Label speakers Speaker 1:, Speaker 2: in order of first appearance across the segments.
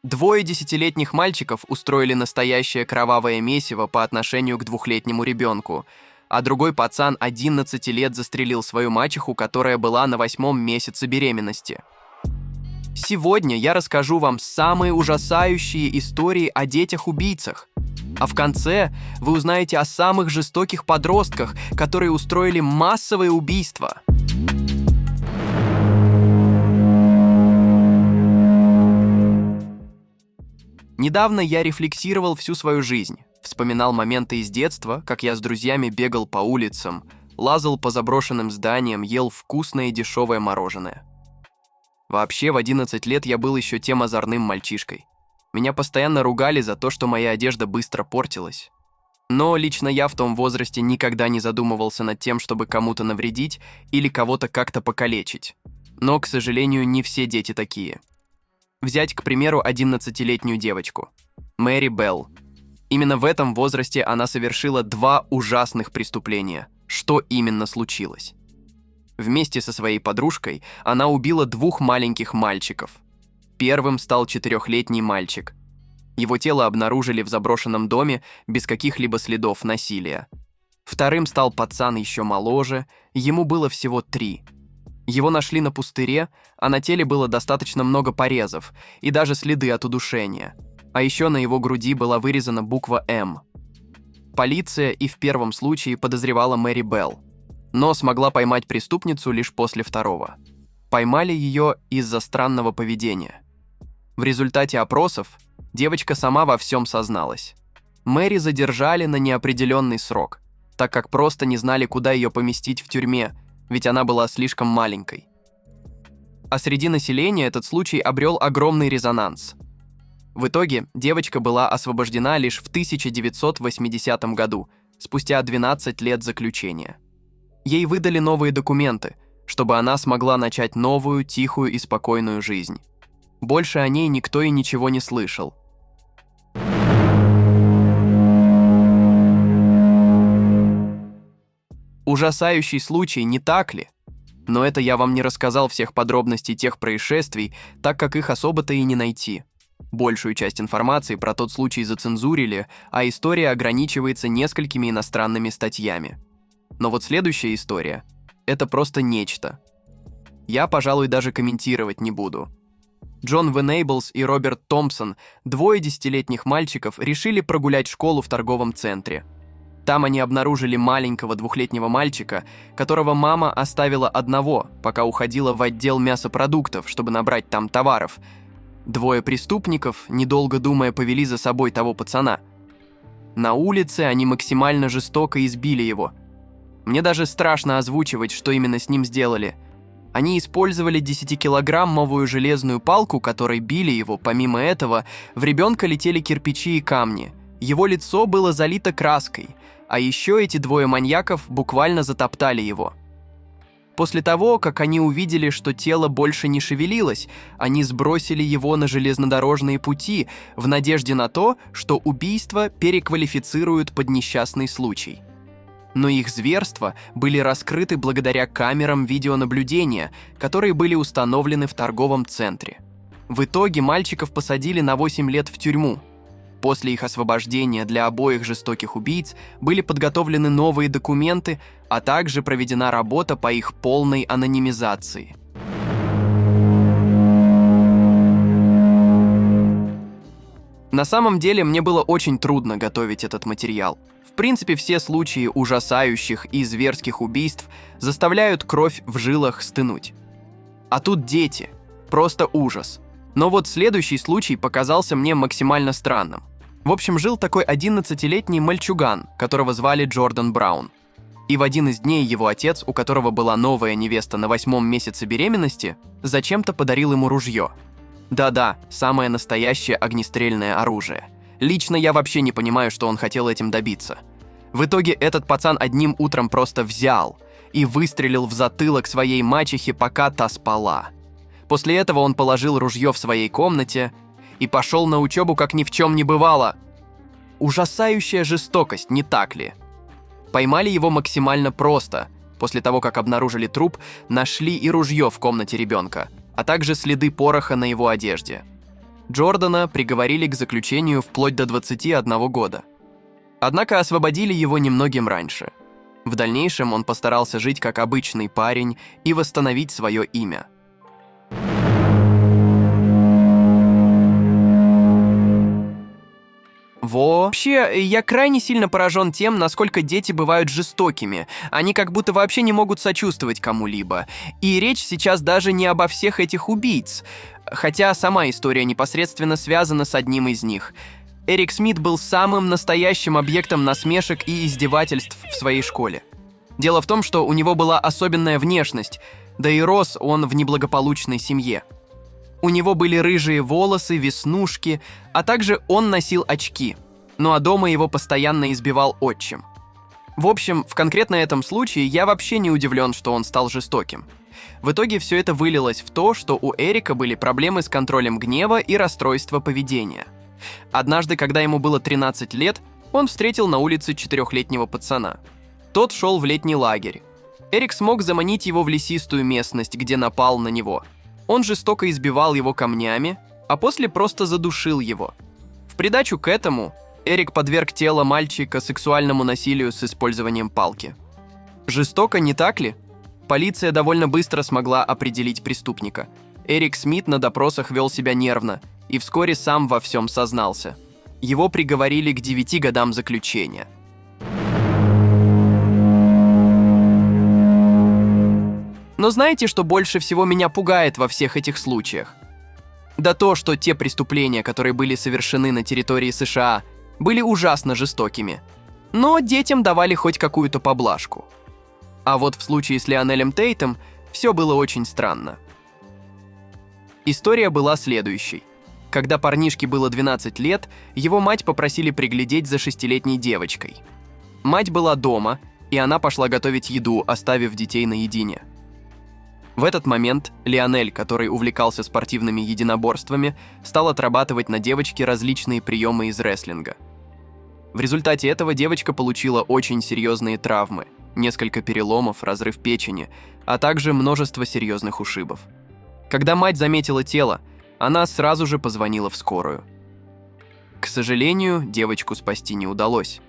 Speaker 1: Двое десятилетних мальчиков устроили настоящее кровавое месиво по отношению к двухлетнему ребенку, а другой пацан 11 лет застрелил свою мачеху, которая была на 8-м месяце беременности. Сегодня я расскажу вам самые ужасающие истории о детях-убийцах. А в конце вы узнаете о самых жестоких подростках, которые устроили массовые убийства. Недавно я рефлексировал всю свою жизнь, вспоминал моменты из детства, как я с друзьями бегал по улицам, лазал по заброшенным зданиям, ел вкусное и дешевое мороженое. Вообще, в 11 лет я был еще тем озорным мальчишкой. Меня постоянно ругали за то, что моя одежда быстро портилась. Но лично я в том возрасте никогда не задумывался над тем, чтобы кому-то навредить или кого-то как-то покалечить. Но, к сожалению, не все дети такие. Взять, к примеру, 11-летнюю девочку, Мэри Белл. Именно в этом возрасте она совершила 2 ужасных преступления. Что именно случилось? Вместе со своей подружкой она убила 2 маленьких мальчиков. Первым стал 4-летний мальчик. Его тело обнаружили в заброшенном доме без каких-либо следов насилия. Вторым стал пацан еще моложе, ему было всего 3. Его нашли на пустыре, а на теле было достаточно много порезов и даже следы от удушения. А еще на его груди была вырезана буква «М». Полиция и в первом случае подозревала Мэри Белл, но смогла поймать преступницу лишь после второго. Поймали ее из-за странного поведения. В результате опросов девочка сама во всем созналась. Мэри задержали на неопределенный срок, так как просто не знали, куда ее поместить в тюрьме, ведь она была слишком маленькой. А среди населения этот случай обрел огромный резонанс. В итоге девочка была освобождена лишь в 1980 году, спустя 12 лет заключения. Ей выдали новые документы, чтобы она смогла начать новую, тихую и спокойную жизнь. Больше о ней никто и ничего не слышал. Ужасающий случай, не так ли? Но это я вам не рассказал всех подробностей тех происшествий, так как их особо-то и не найти. Большую часть информации про тот случай зацензурили, а история ограничивается несколькими иностранными статьями. Но вот следующая история – это просто нечто. Я, пожалуй, даже комментировать не буду. Джон Венейблс и Роберт Томпсон, 2 10-летних мальчиков, решили прогулять школу в торговом центре. Там они обнаружили маленького 2-летнего мальчика, которого мама оставила одного, пока уходила в отдел мясопродуктов, чтобы набрать там товаров. 2 преступников, недолго думая, повели за собой того пацана. На улице они максимально жестоко избили его. Мне даже страшно озвучивать, что именно с ним сделали. Они использовали 10-килограммовую железную палку, которой били его. Помимо этого, в ребенка летели кирпичи и камни. Его лицо было залито краской, а еще эти 2 маньяков буквально затоптали его. После того, как они увидели, что тело больше не шевелилось, они сбросили его на железнодорожные пути в надежде на то, что убийство переквалифицируют под несчастный случай. Но их зверства были раскрыты благодаря камерам видеонаблюдения, которые были установлены в торговом центре. В итоге мальчиков посадили на 8 лет в тюрьму. После их освобождения для обоих жестоких убийц были подготовлены новые документы, а также проведена работа по их полной анонимизации. На самом деле, мне было очень трудно готовить этот материал. В принципе, все случаи ужасающих и зверских убийств заставляют кровь в жилах стынуть. А тут дети. Просто ужас. Но вот следующий случай показался мне максимально странным. В общем, жил такой 11-летний мальчуган, которого звали Джордан Браун. И в один из дней его отец, у которого была новая невеста на 8-м месяце беременности, зачем-то подарил ему ружье. Да-да, самое настоящее огнестрельное оружие. Лично я вообще не понимаю, что он хотел этим добиться. В итоге этот пацан одним утром просто взял и выстрелил в затылок своей мачехе, пока та спала. После этого он положил ружье в своей комнате и пошел на учебу, как ни в чем не бывало. Ужасающая жестокость, не так ли? Поймали его максимально просто. После того, как обнаружили труп, нашли и ружье в комнате ребенка, а также следы пороха на его одежде. Джордана приговорили к заключению вплоть до 21 года. Однако освободили его немногим раньше. В дальнейшем он постарался жить как обычный парень и восстановить свое имя. Вообще, я крайне сильно поражен тем, насколько дети бывают жестокими. Они как будто вообще не могут сочувствовать кому-либо. И речь сейчас даже не обо всех этих убийц. Хотя сама история непосредственно связана с одним из них. Эрик Смит был самым настоящим объектом насмешек и издевательств в своей школе. Дело в том, что у него была особенная внешность, да и рос он в неблагополучной семье. У него были рыжие волосы, веснушки, а также он носил очки. Ну а дома его постоянно избивал отчим. В общем, в конкретно этом случае я вообще не удивлен, что он стал жестоким. В итоге все это вылилось в то, что у Эрика были проблемы с контролем гнева и расстройства поведения. Однажды, когда ему было 13 лет, он встретил на улице 4-летнего пацана. Тот шел в летний лагерь. Эрик смог заманить его в лесистую местность, где напал на него. Он жестоко избивал его камнями, а после просто задушил его. В придачу к этому Эрик подверг тело мальчика сексуальному насилию с использованием палки. Жестоко, не так ли? Полиция довольно быстро смогла определить преступника. Эрик Смит на допросах вел себя нервно и вскоре сам во всем сознался. Его приговорили к 9 годам заключения. Но знаете, что больше всего меня пугает во всех этих случаях? Да то, что те преступления, которые были совершены на территории США, были ужасно жестокими. Но детям давали хоть какую-то поблажку. А вот в случае с Лионелем Тейтом все было очень странно. История была следующей. Когда парнишке было 12 лет, его мать попросили приглядеть за 6-летней девочкой. Мать была дома, и она пошла готовить еду, оставив детей наедине. В этот момент Лионель, который увлекался спортивными единоборствами, стал отрабатывать на девочке различные приемы из рестлинга. В результате этого девочка получила очень серьезные травмы, несколько переломов, разрыв печени, а также множество серьезных ушибов. Когда мать заметила тело, она сразу же позвонила в скорую. К сожалению, девочку спасти не удалось.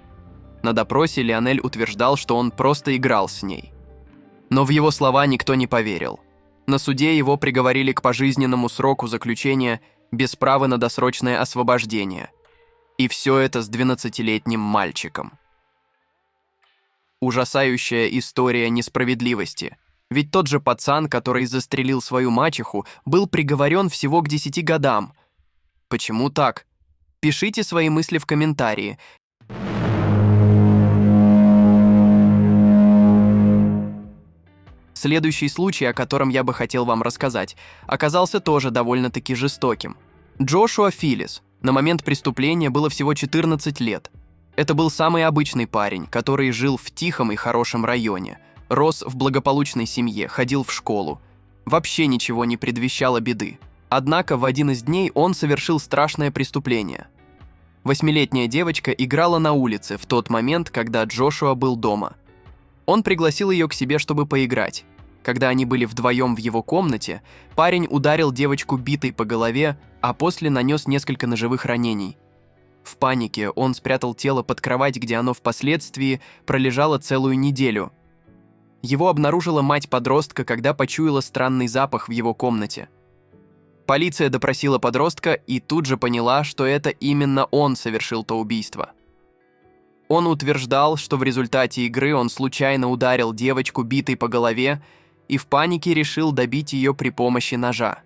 Speaker 1: На допросе Лионель утверждал, что он просто играл с ней. Но в его слова никто не поверил. На суде его приговорили к пожизненному сроку заключения без права на досрочное освобождение. И все это с 12-летним мальчиком. Ужасающая история несправедливости. Ведь тот же пацан, который застрелил свою мачеху, был приговорен всего к 10 годам. Почему так? Пишите свои мысли в комментарии. Следующий случай, о котором я бы хотел вам рассказать, оказался тоже довольно-таки жестоким. Джошуа Филлис. На момент преступления было всего 14 лет. Это был самый обычный парень, который жил в тихом и хорошем районе, рос в благополучной семье, ходил в школу. Вообще ничего не предвещало беды. Однако в один из дней он совершил страшное преступление. 8-летняя девочка играла на улице в тот момент, когда Джошуа был дома. Он пригласил ее к себе, чтобы поиграть. Когда они были вдвоем в его комнате, парень ударил девочку битой по голове, а после нанес несколько ножевых ранений. В панике он спрятал тело под кровать, где оно впоследствии пролежало целую неделю. Его обнаружила мать подростка, когда почуяла странный запах в его комнате. Полиция допросила подростка и тут же поняла, что это именно он совершил то убийство. Он утверждал, что в результате игры он случайно ударил девочку битой по голове и в панике решил добить ее при помощи ножа.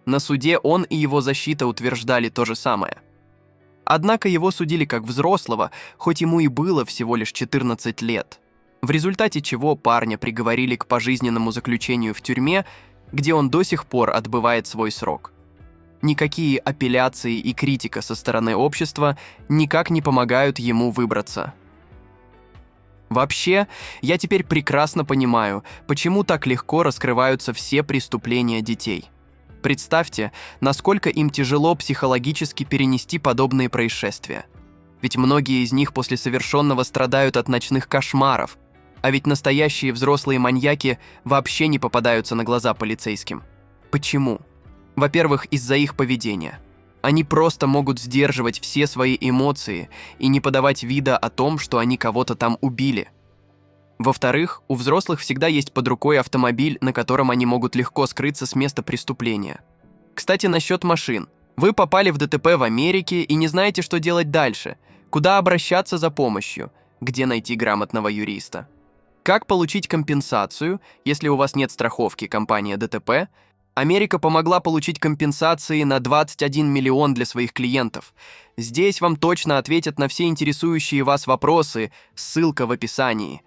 Speaker 1: На суде он и его защита утверждали то же самое. Однако его судили как взрослого, хоть ему и было всего лишь 14 лет, в результате чего парня приговорили к пожизненному заключению в тюрьме, где он до сих пор отбывает свой срок. Никакие апелляции и критика со стороны общества никак не помогают ему выбраться. Вообще, я теперь прекрасно понимаю, почему так легко раскрываются все преступления детей. Представьте, насколько им тяжело психологически перенести подобные происшествия. Ведь многие из них после совершенного страдают от ночных кошмаров, а ведь настоящие взрослые маньяки вообще не попадаются на глаза полицейским. Почему? Во-первых, из-за их поведения. Они просто могут сдерживать все свои эмоции и не подавать вида о том, что они кого-то там убили. Во-вторых, у взрослых всегда есть под рукой автомобиль, на котором они могут легко скрыться с места преступления. Кстати, насчет машин. Вы попали в ДТП в Америке и не знаете, что делать дальше. Куда обращаться за помощью? Где найти грамотного юриста? Как получить компенсацию, если у вас нет страховки компании ДТП? Америка помогла получить компенсации на 21 миллион для своих клиентов. Здесь вам точно ответят на все интересующие вас вопросы, ссылка в описании.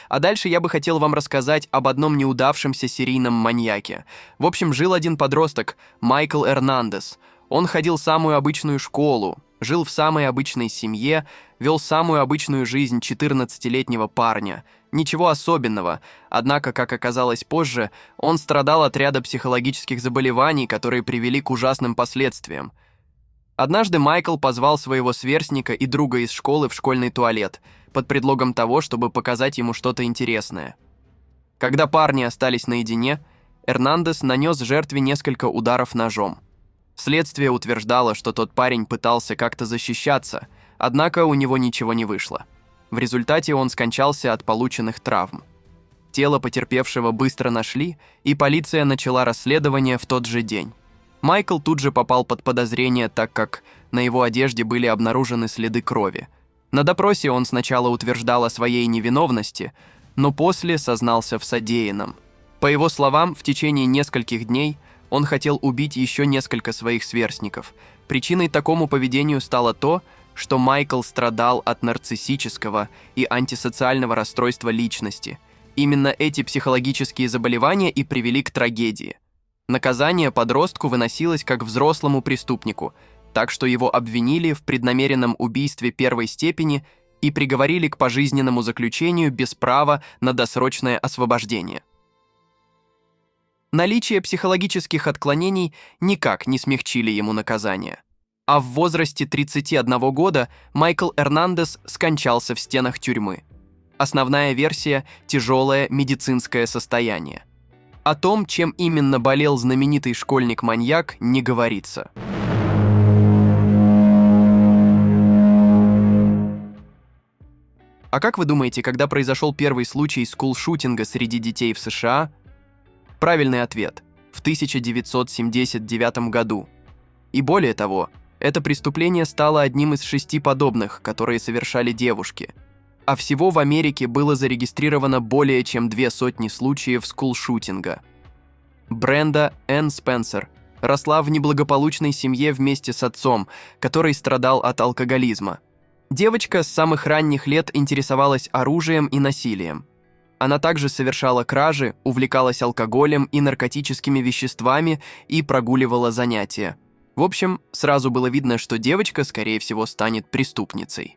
Speaker 1: А дальше я бы хотел вам рассказать об одном неудавшемся серийном маньяке. В общем, жил один подросток, Майкл Эрнандес. Он ходил в самую обычную школу, жил в самой обычной семье, вел самую обычную жизнь 14-летнего парня. Ничего особенного, однако, как оказалось позже, он страдал от ряда психологических заболеваний, которые привели к ужасным последствиям. Однажды Майкл позвал своего сверстника и друга из школы в школьный туалет, под предлогом того, чтобы показать ему что-то интересное. Когда парни остались наедине, Эрнандес нанес жертве несколько ударов ножом. Следствие утверждало, что тот парень пытался как-то защищаться, однако у него ничего не вышло. В результате он скончался от полученных травм. Тело потерпевшего быстро нашли, и полиция начала расследование в тот же день. Майкл тут же попал под подозрение, так как на его одежде были обнаружены следы крови. На допросе он сначала утверждал о своей невиновности, но после сознался в содеянном. По его словам, в течение нескольких дней он хотел убить еще несколько своих сверстников. Причиной такому поведению стало то, что Майкл страдал от нарциссического и антисоциального расстройства личности. Именно эти психологические заболевания и привели к трагедии. Наказание подростку выносилось как взрослому преступнику, так что его обвинили в преднамеренном убийстве первой степени и приговорили к пожизненному заключению без права на досрочное освобождение. Наличие психологических отклонений никак не смягчили ему наказание. А в возрасте 31 года Майкл Эрнандес скончался в стенах тюрьмы. Основная версия – тяжелое медицинское состояние. О том, чем именно болел знаменитый школьник-маньяк, не говорится. А как вы думаете, когда произошел первый случай скулшутинга среди детей в США? Правильный ответ – в 1979 году. И более того, это преступление стало одним из 6 подобных, которые совершали девушки. А всего в Америке было зарегистрировано более чем 200 случаев скулшутинга. Бренда Энн Спенсер росла в неблагополучной семье вместе с отцом, который страдал от алкоголизма. Девочка с самых ранних лет интересовалась оружием и насилием. Она также совершала кражи, увлекалась алкоголем и наркотическими веществами и прогуливала занятия. В общем, сразу было видно, что девочка, скорее всего, станет преступницей.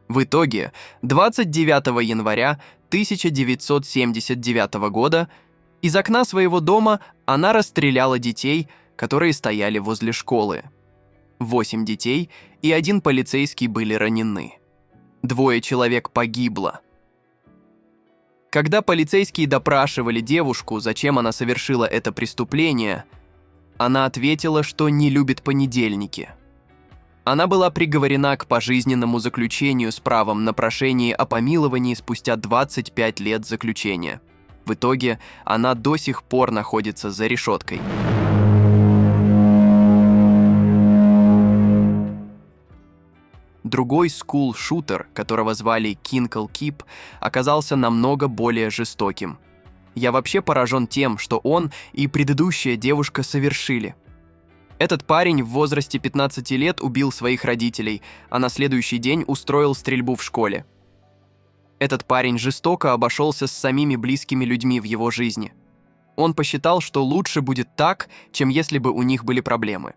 Speaker 1: В итоге, 29 января 1979 года из окна своего дома она расстреляла детей, которые стояли возле школы. 8 детей и 1 полицейский были ранены. 2 человек погибло. Когда полицейские допрашивали девушку, зачем она совершила это преступление, она ответила, что не любит понедельники. Она была приговорена к пожизненному заключению с правом на прошение о помиловании спустя 25 лет заключения. В итоге она до сих пор находится за решеткой. Другой скул-шутер, которого звали Кинкл Кип, оказался намного более жестоким. Я вообще поражен тем, что он и предыдущая девушка совершили. Этот парень в возрасте 15 лет убил своих родителей, а на следующий день устроил стрельбу в школе. Этот парень жестоко обошелся с самими близкими людьми в его жизни. Он посчитал, что лучше будет так, чем если бы у них были проблемы.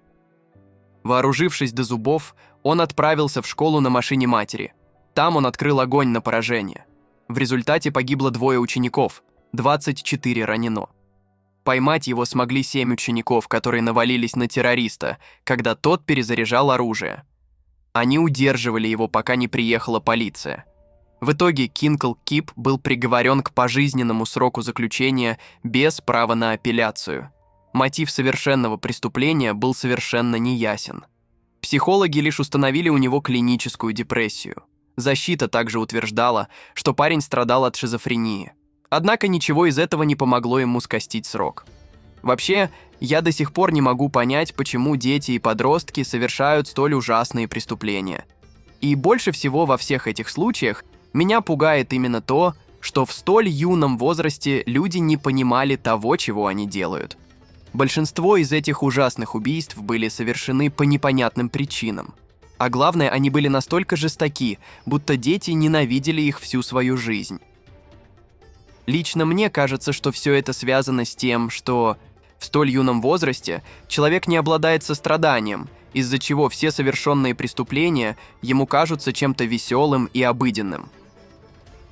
Speaker 1: Вооружившись до зубов, он отправился в школу на машине матери. Там он открыл огонь на поражение. В результате погибло 2 учеников, 24 ранено. Поймать его смогли 7 учеников, которые навалились на террориста, когда тот перезаряжал оружие. Они удерживали его, пока не приехала полиция. В итоге Кинкл Кип был приговорен к пожизненному сроку заключения без права на апелляцию. Мотив совершенного преступления был совершенно неясен. Психологи лишь установили у него клиническую депрессию. Защита также утверждала, что парень страдал от шизофрении. Однако ничего из этого не помогло ему скостить срок. Вообще, я до сих пор не могу понять, почему дети и подростки совершают столь ужасные преступления. И больше всего во всех этих случаях меня пугает именно то, что в столь юном возрасте люди не понимали того, чего они делают. Большинство из этих ужасных убийств были совершены по непонятным причинам. А главное, они были настолько жестоки, будто дети ненавидели их всю свою жизнь. Лично мне кажется, что все это связано с тем, что в столь юном возрасте человек не обладает состраданием, из-за чего все совершенные преступления ему кажутся чем-то веселым и обыденным.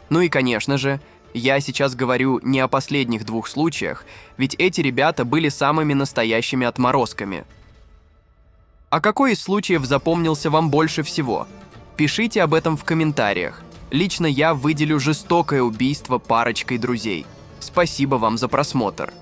Speaker 1: Ну и, конечно же, я сейчас говорю не о последних двух случаях, ведь эти ребята были самыми настоящими отморозками. А какой из случаев запомнился вам больше всего? Пишите об этом в комментариях. Лично я выделю жестокое убийство парочкой друзей. Спасибо вам за просмотр.